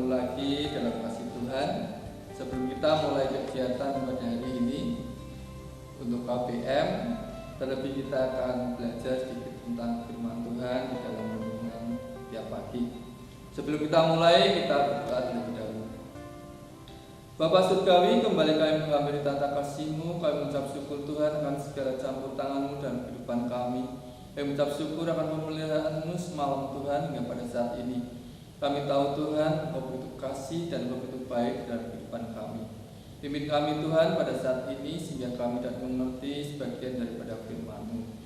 bertemu lagi dalam kasih Tuhan. Sebelum kita mulai kegiatan pada hari ini untuk KPM, terlebih kita akan belajar sedikit tentang firman Tuhan di dalam renungan tiap pagi. Sebelum kita mulai, kita berdoa terlebih dahulu. Bapa Surgawi, kembali kami mengambil tata kasih-Mu, kami mengucap syukur Tuhan akan segala campur tangan-Mu dalam kehidupan kami. Kami mengucap syukur akan pemeliharaan-Mu semalam Tuhan hingga pada saat ini. Kami tahu Tuhan, Engkau begitu kasih dan Engkau begitu baik dalam kehidupan kami. Pimpin kami Tuhan pada saat ini sehingga kami dapat mengerti sebagian daripada firman-Mu.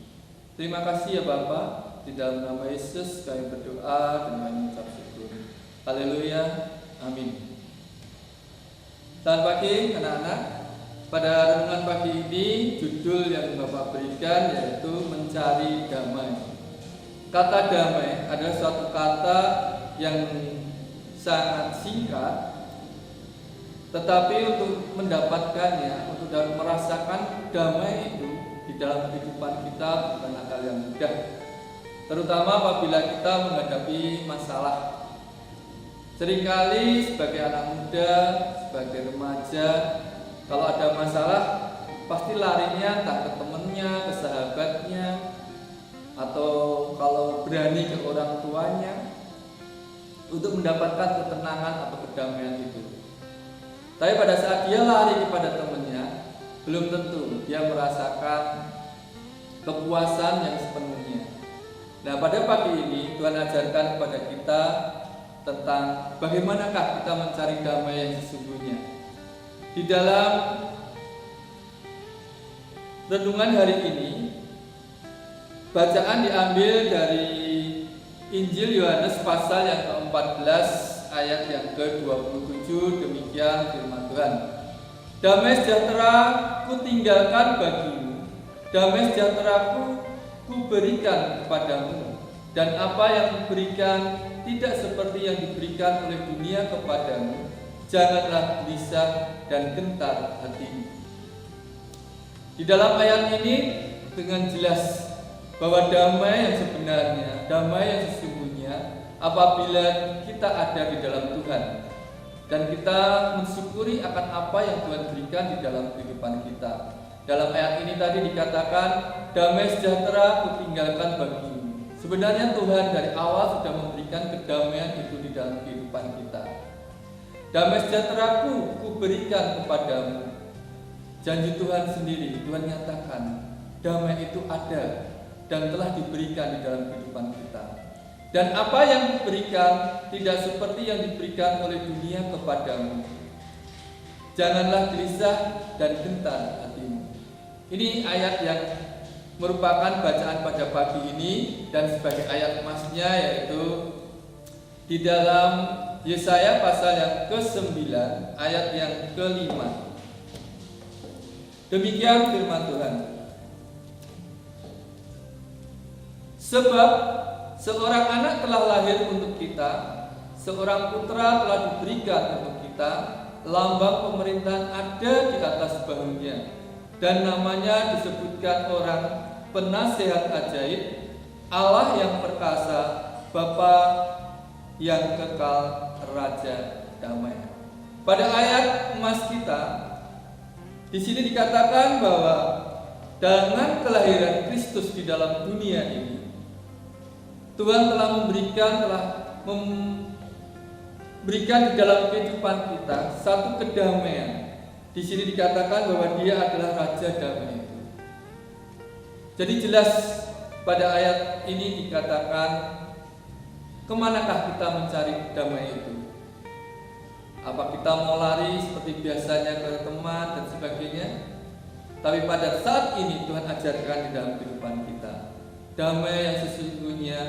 Terima kasih ya Bapa, di dalam nama Yesus kami berdoa dan kami mengucap syukur. Haleluya, amin. Selamat pagi anak-anak. Pada renungan pagi ini judul yang Bapak berikan yaitu mencari damai. Kata damai adalah suatu kata yang sangat singkat, tetapi untuk mendapatkannya, untuk dapat merasakan damai itu di dalam kehidupan kita bukan hal yang mudah. Terutama apabila kita menghadapi masalah. Seringkali sebagai anak muda, sebagai remaja, kalau ada masalah pasti larinya entah ke temannya, ke sahabatnya, atau kalau berani ke orang tuanya untuk mendapatkan ketenangan atau kedamaian itu. Tapi pada saat dia lari kepada temannya, belum tentu dia merasakan kepuasan yang sepenuhnya. Nah, pada pagi ini Tuhan ajarkan kepada kita tentang bagaimanakah kita mencari damai yang sesungguhnya. Di dalam renungan hari ini, bacaan diambil dari Injil Yohanes pasal yang ke-14 ayat yang ke-27. Demikian firman Tuhan. Damai sejahtera ku tinggalkan bagimu, damai sejahtera ku berikan kepadamu, dan apa yang kuberikan tidak seperti yang diberikan oleh dunia kepadamu. Janganlah gelisah dan gentar hatimu. Di dalam ayat ini dengan jelas bahwa damai yang sebenarnya, damai yang sesungguhnya apabila kita ada di dalam Tuhan dan kita mensyukuri akan apa yang Tuhan berikan di dalam kehidupan kita. Dalam ayat ini tadi dikatakan damai sejahtera ku tinggalkan bagimu. Sebenarnya Tuhan dari awal sudah memberikan kedamaian itu di dalam kehidupan kita. Damai sejahtera ku berikan kepadamu. Janji Tuhan sendiri, Tuhan nyatakan damai itu ada dan telah diberikan di dalam kehidupan kita. Dan apa yang diberikan tidak seperti yang diberikan oleh dunia kepadamu. Janganlah gelisah dan gentar hatimu. Ini ayat yang merupakan bacaan pada pagi ini dan sebagai ayat emasnya yaitu di dalam Yesaya pasal yang ke-9 ayat yang ke-5. Demikian firman Tuhan. Sebab seorang anak telah lahir untuk kita, seorang putra telah diberikan untuk kita, lambang pemerintahan ada di atas bahunya, dan namanya disebutkan orang Penasihat Ajaib, Allah yang perkasa, Bapa yang kekal, Raja damai. Pada ayat emas kita, di sini dikatakan bahwa dengan kelahiran Kristus di dalam dunia ini, Tuhan telah memberikan di dalam kehidupan kita satu kedamaian. Di sini dikatakan bahwa Dia adalah Raja damai itu. Jadi jelas pada ayat ini dikatakan kemanakah kita mencari damai itu? Apa kita mau lari seperti biasanya ke teman dan sebagainya? Tapi pada saat ini Tuhan ajarkan di dalam kehidupan kita, damai yang sesungguhnya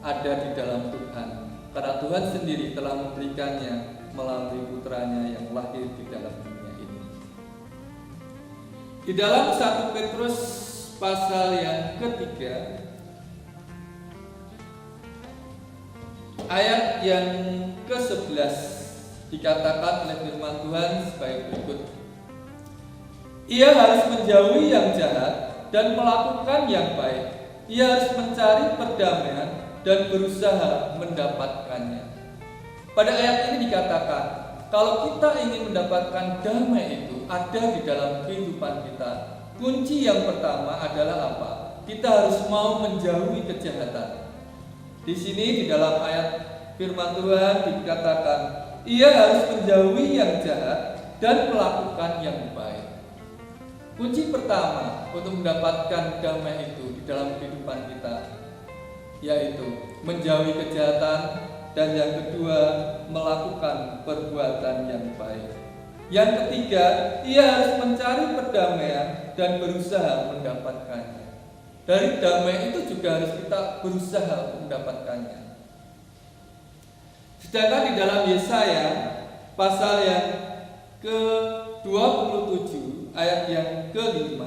ada di dalam Tuhan. Karena Tuhan sendiri telah memberikannya melalui putranya yang lahir di dalam dunia ini. Di dalam 1 Petrus pasal yang ketiga ayat yang ke-11 dikatakan oleh firman Tuhan sebagai berikut. Ia harus menjauhi yang jahat dan melakukan yang baik. Ia harus mencari perdamaian dan berusaha mendapatkannya. Pada ayat ini dikatakan, kalau kita ingin mendapatkan damai itu ada di dalam kehidupan kita, kunci yang pertama adalah apa? Kita harus mau menjauhi kejahatan. Di sini di dalam ayat firman Tuhan dikatakan, ia harus menjauhi yang jahat dan melakukan yang baik. Kunci pertama untuk mendapatkan damai itu di dalam kehidupan kita yaitu menjauhi kejahatan, dan yang kedua melakukan perbuatan yang baik. Yang ketiga, ia harus mencari perdamaian dan berusaha mendapatkannya. Dari damai itu juga harus kita berusaha mendapatkannya. Sedangkan di dalam Yesaya pasal yang ke-27 ayat yang ke-5,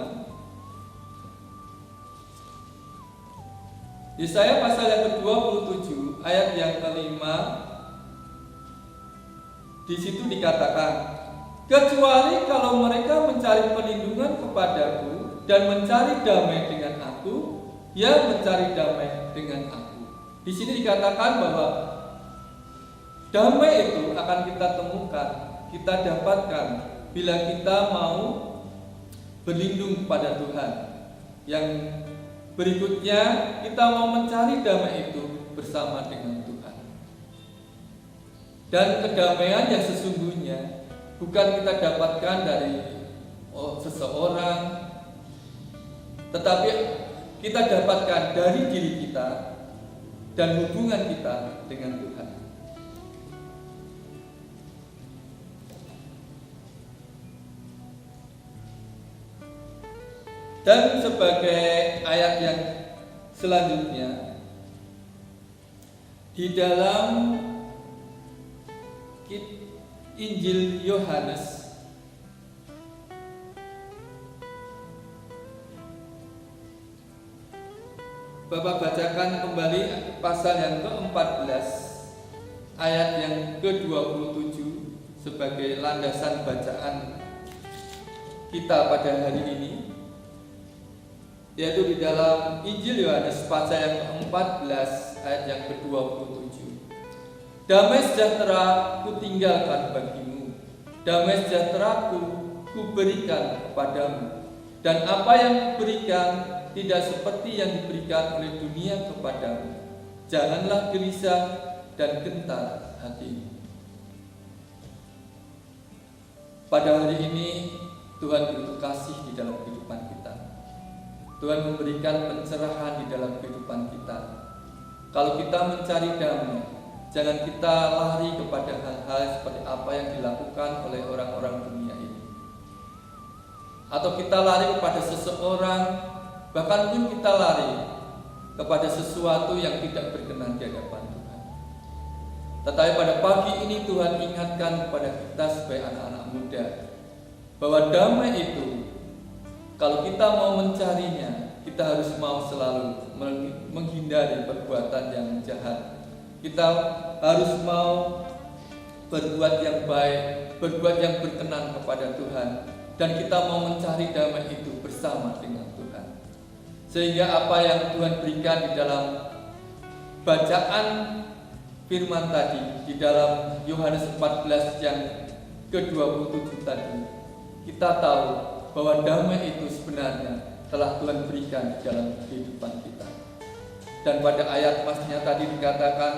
Yesaya pasal yang ke-27 ayat yang ke-5, di situ dikatakan, kecuali kalau mereka mencari perlindungan kepadaku dan mencari damai dengan aku, ya mencari damai dengan aku. Di sini dikatakan bahwa damai itu akan kita temukan, kita dapatkan bila kita mau berlindung kepada Tuhan. Yang berikutnya, kita mau mencari damai itu bersama dengan Tuhan. Dan kedamaian yang sesungguhnya bukan kita dapatkan dari seseorang, tetapi kita dapatkan dari diri kita dan hubungan kita dengan Tuhan. Dan sebagai ayat yang selanjutnya di dalam Injil Yohanes Bapak bacakan kembali pasal yang ke-14 ayat yang ke-27 sebagai landasan bacaan kita pada hari ini, yaitu di dalam Injil Yohanes pasal yang ke-14 ayat yang ke-27. Damai sejahtera ku tinggalkan bagimu, damai sejahtera ku berikan kepadamu, dan apa yang kuberikan tidak seperti yang diberikan oleh dunia kepadamu. Janganlah gelisah dan gentar hatimu. Pada hari ini Tuhan butuh kasih di dalam kehidupan kita. Tuhan memberikan pencerahan di dalam kehidupan kita. Kalau kita mencari damai, jangan kita lari kepada hal-hal seperti apa yang dilakukan oleh orang-orang dunia ini. Atau kita lari kepada seseorang, bahkan pun kita lari kepada sesuatu yang tidak berkenan di hadapan Tuhan. Tetapi pada pagi ini Tuhan ingatkan kepada kita sebagai anak-anak muda bahwa damai itu, kalau kita mau mencarinya, kita harus mau selalu menghindari perbuatan yang jahat. Kita harus mau berbuat yang baik, berbuat yang berkenan kepada Tuhan, dan kita mau mencari damai itu bersama dengan Tuhan. Sehingga apa yang Tuhan berikan di dalam bacaan firman tadi, di dalam Yohanes 14 yang ke-27 tadi, kita tahu bahwa damai itu sebenarnya telah Tuhan berikan di dalam kehidupan kita. Dan pada ayat masnya tadi dikatakan,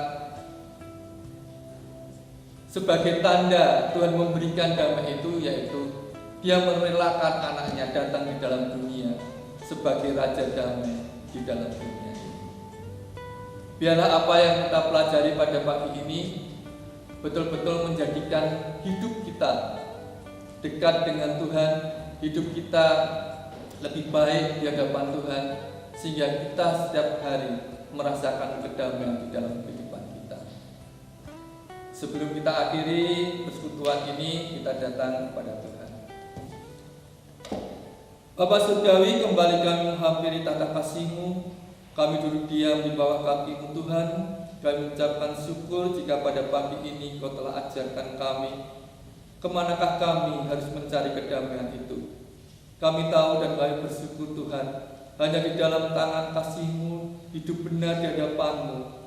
sebagai tanda Tuhan memberikan damai itu, yaitu Dia merelakan anaknya datang di dalam dunia sebagai Raja Damai di dalam dunia ini. Biarlah apa yang kita pelajari pada pagi ini betul-betul menjadikan hidup kita dekat dengan Tuhan, hidup kita lebih baik di hadapan Tuhan, sehingga kita setiap hari merasakan kedamaian di dalam kehidupan kita. Sebelum kita akhiri persekutuan ini, kita datang kepada Tuhan. Bapa Surgawi, kembali kami menghampiri tata kasih-Mu. Kami duduk diam di bawah kaki-Mu Tuhan. Kami mengucapkan syukur jika pada pagi ini Kau telah ajarkan kami kemanakah kami harus mencari kedamaian itu. Kami tahu dan kami bersyukur Tuhan, hanya di dalam tangan kasih-Mu hidup benar di hadapan-Mu,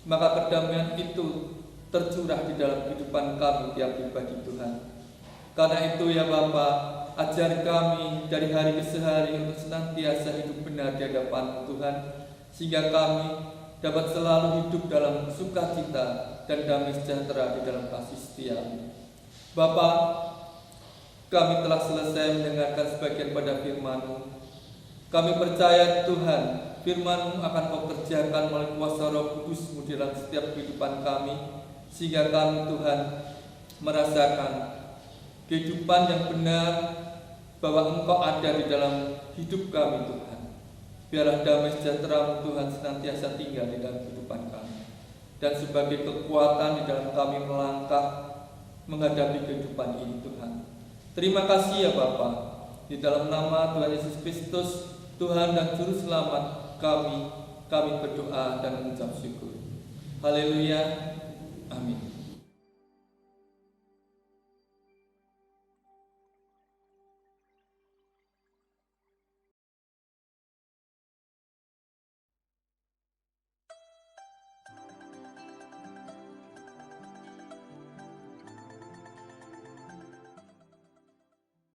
maka kedamaian itu tercurah di dalam kehidupan kami tiap pribadi Tuhan. Karena itu ya Bapa, ajar kami dari hari ke hari untuk senantiasa hidup benar di hadapan Tuhan, sehingga kami dapat selalu hidup dalam sukacita dan damai sejahtera di dalam kasih setia. Bapa, kami telah selesai mendengarkan sebagian pada firman-Mu. Kami percaya Tuhan, firman-Mu akan Kau kerjakan melalui kuasa Roh Kudus-Mu dalam setiap kehidupan kami, sehingga kami Tuhan merasakan kehidupan yang benar, bahwa Engkau ada di dalam hidup kami Tuhan. Biarlah damai sejahtera-Mu Tuhan senantiasa tinggal di dalam kehidupan kami, dan sebagai kekuatan di dalam kami melangkah menghadapi kehidupan ini Tuhan. Terima kasih ya Bapa, di dalam nama Tuhan Yesus Kristus, Tuhan dan Juru Selamat kami berdoa dan mengucap syukur. Haleluya, amin.